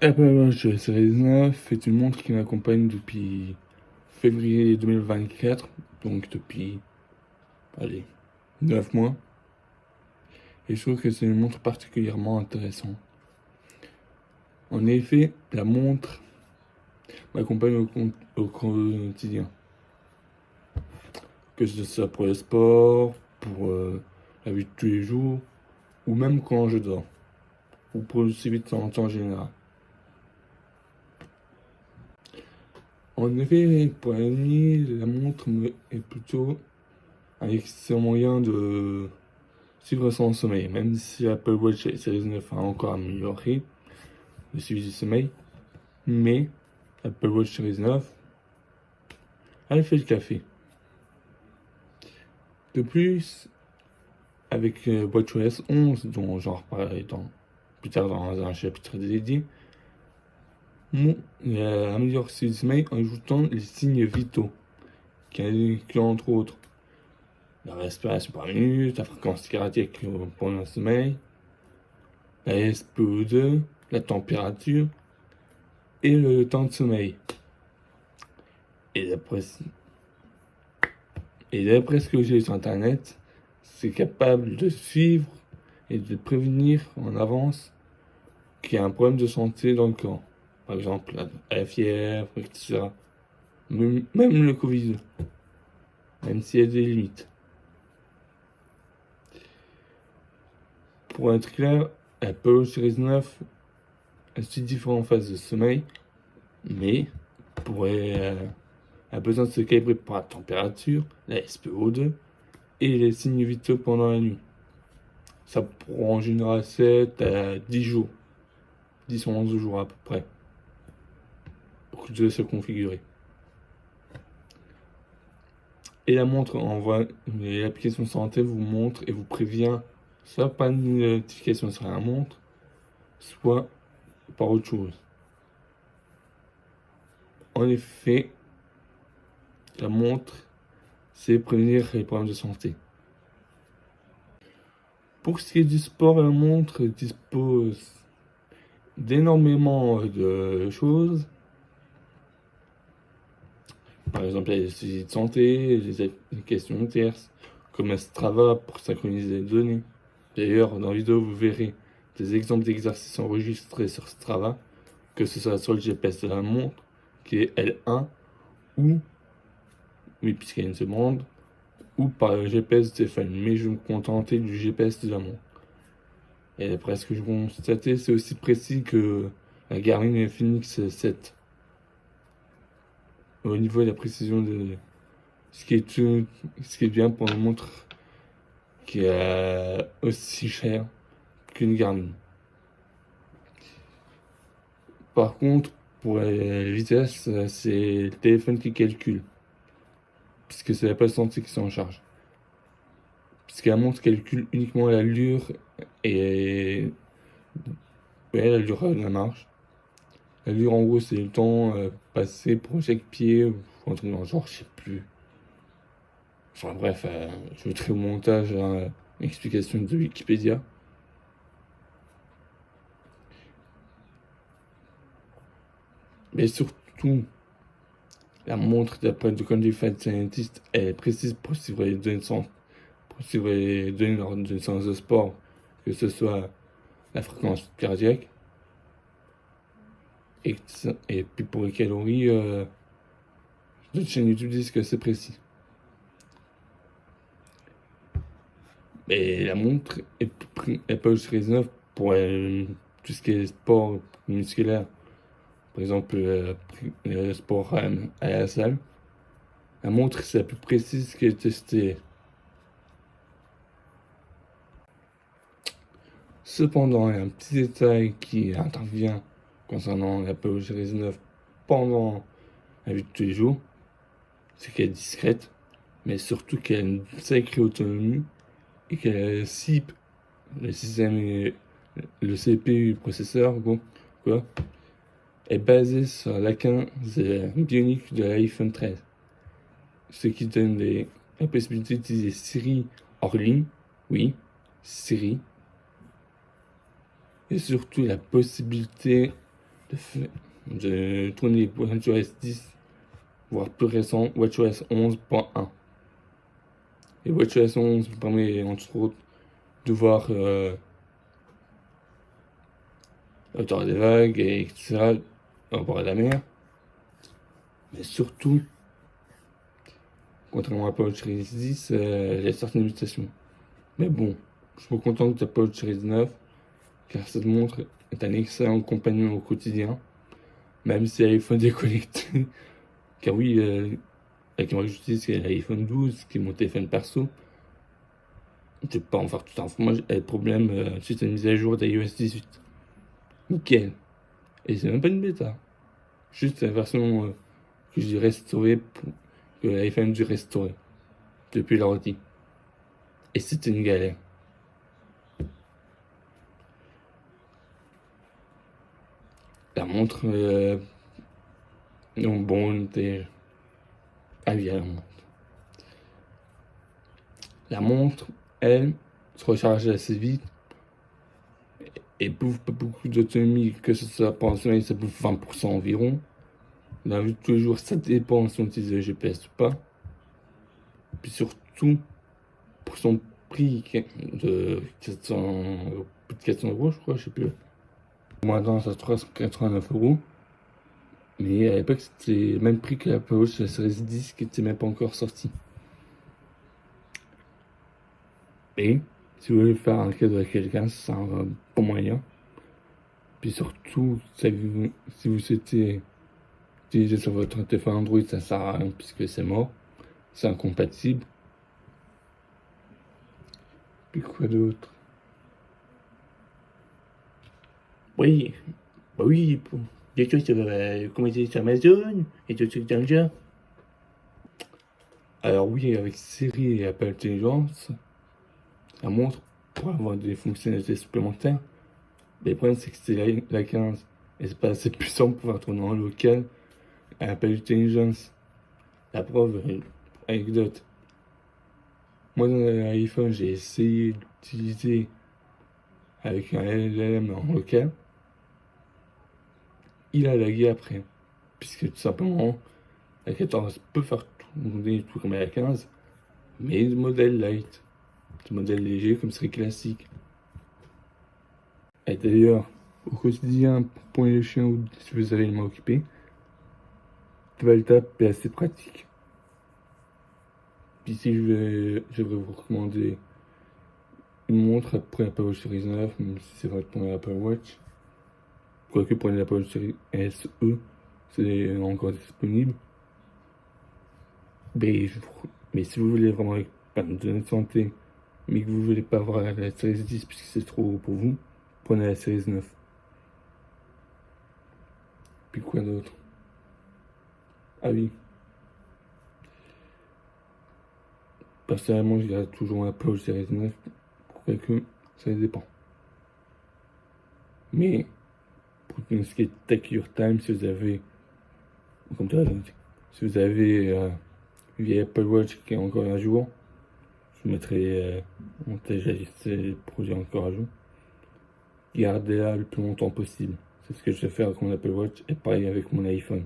Apple Watch Series 9 est une montre qui m'accompagne depuis février 2024, donc depuis, allez, 9 mois. Et je trouve que c'est une montre particulièrement intéressante. En effet, la montre m'accompagne au quotidien. Que ce soit pour le sport, pour la vie de tous les jours, ou même quand je dors, ou pour le suivi de santé en général. En effet, pour la nuit, la montre est plutôt un excellent moyen de suivre son sommeil, même si Apple Watch Series 9 a encore amélioré le suivi du sommeil. Mais Apple Watch Series 9, elle fait le café. De plus, avec WatchOS 11, dont j'en reparlerai plus tard dans un chapitre dédié, il améliore le suivi du sommeil en ajoutant les signes vitaux, qui incluent entre autres la respiration par minute, la fréquence cardiaque pendant le sommeil, la SPO2, la température et le temps de sommeil. Et d'après ce que j'ai sur internet, c'est capable de suivre et de prévenir en avance qu'il y a un problème de santé dans le corps. Par exemple, la fièvre, etc. Même le Covid, même s'il y a des limites. Pour être clair, Apple Series 9 a suit différentes phases de sommeil, mais a besoin de se calibrer pour la température, la SPO2 et les signes vitaux pendant la nuit. Ça prend en général 7 à 10 jours, 10 ou 11 jours à peu près, pour que tout se configurer. Et la montre envoie, l'application santé vous montre et vous prévient soit par une notification sur la montre, soit par autre chose. En effet, la montre, c'est prévenir les problèmes de santé. Pour ce qui est du sport, la montre dispose d'énormément de choses. Par exemple, il y a les suivis de santé, les applications tierces, comme Strava pour synchroniser les données. D'ailleurs, dans la vidéo, vous verrez des exemples d'exercices enregistrés sur Strava, que ce soit sur le GPS de la montre, qui est L1, ou, oui, puisqu'il y a une seconde, ou par le GPS du téléphone. Mais je vais me contenter du GPS de la montre. Et d'après ce que je constatais, c'est aussi précis que la Garmin Fenix 7. Au niveau de la précision de ce qui est bien pour une montre qui est aussi chère qu'une Garmin. Par contre, pour la vitesse, c'est le téléphone qui calcule, puisque c'est la passe santé qui s'en charge. Puisque la montre calcule uniquement l'allure et l'allure de la marche. L'allure, en gros, c'est le temps passé pour chaque pied, ou un truc dans le genre, je sais plus. Enfin bref, je mettrai au montage une explication de Wikipédia. Mais surtout, la montre d'après The Quantified Scientist est précise pour suivre les données lors d'une séance de sport, que ce soit la fréquence cardiaque. Et puis pour les calories, d'autres chaînes YouTube disent que c'est précis. Mais la montre est pas Series 9 pour tout ce qui est sport musculaire. Par exemple, le sport à la salle. La montre, c'est la plus précise qui est testée. Cependant, il y a un petit détail qui intervient concernant l'Apple Series 9 pendant la vie de tous les jours. C'est qu'elle est discrète, mais surtout qu'elle a une sacrée autonomie et qu'elle SIP, le système, le CPU, le processeur, quoi, est basé sur l'A15 Bionic de l'iPhone 13. Ce qui donne la possibilité d'utiliser Siri hors ligne, oui, Siri, et surtout la possibilité de tourner WatchOS 10, voire plus récent, WatchOS 11.1. Et WatchOS 11 permet entre autres de voir la hauteur des vagues, et etc., au bord de la mer. Mais surtout, contrairement à Apple Series 10, il y a certaines limitations. Mais bon, je me contente de Apple Series 9, car cette montre est un excellent compagnon au quotidien, même si l'iPhone est déconnecté. Car oui, avec ma justice, c'est l'iPhone 12 qui est mon téléphone perso. Je peux pas en faire tout un fou. Moi, j'ai le problème suite à une mise à jour d'iOS 18. Nickel. Et c'est même pas une bêta. Juste la version que j'ai restaurée, que l'iPhone dû restaurer depuis l'ordi. Et c'était une galère. La montre, non, bon, était avis à la montre. La montre, elle, se recharge assez vite et bouffe pas beaucoup d'autonomie, que ce soit pendant le sommeil, ça bouffe 20% environ. Dans la vie de tous les jours, ça dépend si on utilise le GPS ou pas. Puis surtout, pour son prix de 400, plus de 400 euros, je crois, je sais plus. Moi, dans à 389 euros. Mais à l'époque, c'était le même prix que l'Apple Watch la Series 10 qui n'était même pas encore sortie. Et si vous voulez faire un cadeau à quelqu'un, c'est un bon moyen. Puis surtout, si vous souhaitez utiliser sur votre téléphone Android, ça sert à rien puisque c'est mort. C'est incompatible. Puis quoi d'autre? Oui, bah oui, des choses sur, commander sur Amazon et tout trucs dans le genre. Alors oui, avec Siri et Apple Intelligence, la montre pour avoir des fonctionnalités supplémentaires. Mais le problème, c'est que c'est la 15 et c'est pas assez puissant pour pouvoir tourner en local à Apple Intelligence. La preuve, anecdote. Moi, dans l'iPhone, j'ai essayé d'utiliser avec un LLM en local. Il a lagué après. Puisque tout simplement, la 14 peut faire tout comme la 15, mais le modèle light. Le modèle léger comme serait classique. Et d'ailleurs, au quotidien, pour les chiens ou si vous avez les mains occupées, Tap est assez pratique. Puis si je vais vous recommander une montre après Apple Watch Series 9, même si c'est votre premier Apple Watch. Quoique pour l'Apple Watch Series SE, c'est encore disponible. Mais si vous voulez vraiment pas de données de santé, mais que vous voulez pas avoir la Series 10 puisque c'est trop gros pour vous, prenez la Series 9. Puis quoi d'autre? Ah oui. Personnellement, je dirais toujours Apple Watch Series 9, quoique ça dépend. Mais pour tout ce qui est Take Your Time, si vous avez, comme si vous avez une vieille Apple Watch qui est encore à jour, je mettrai déjà les projets encore à jour. Gardez-la le plus longtemps possible. C'est ce que je vais faire avec mon Apple Watch et pareil avec mon iPhone.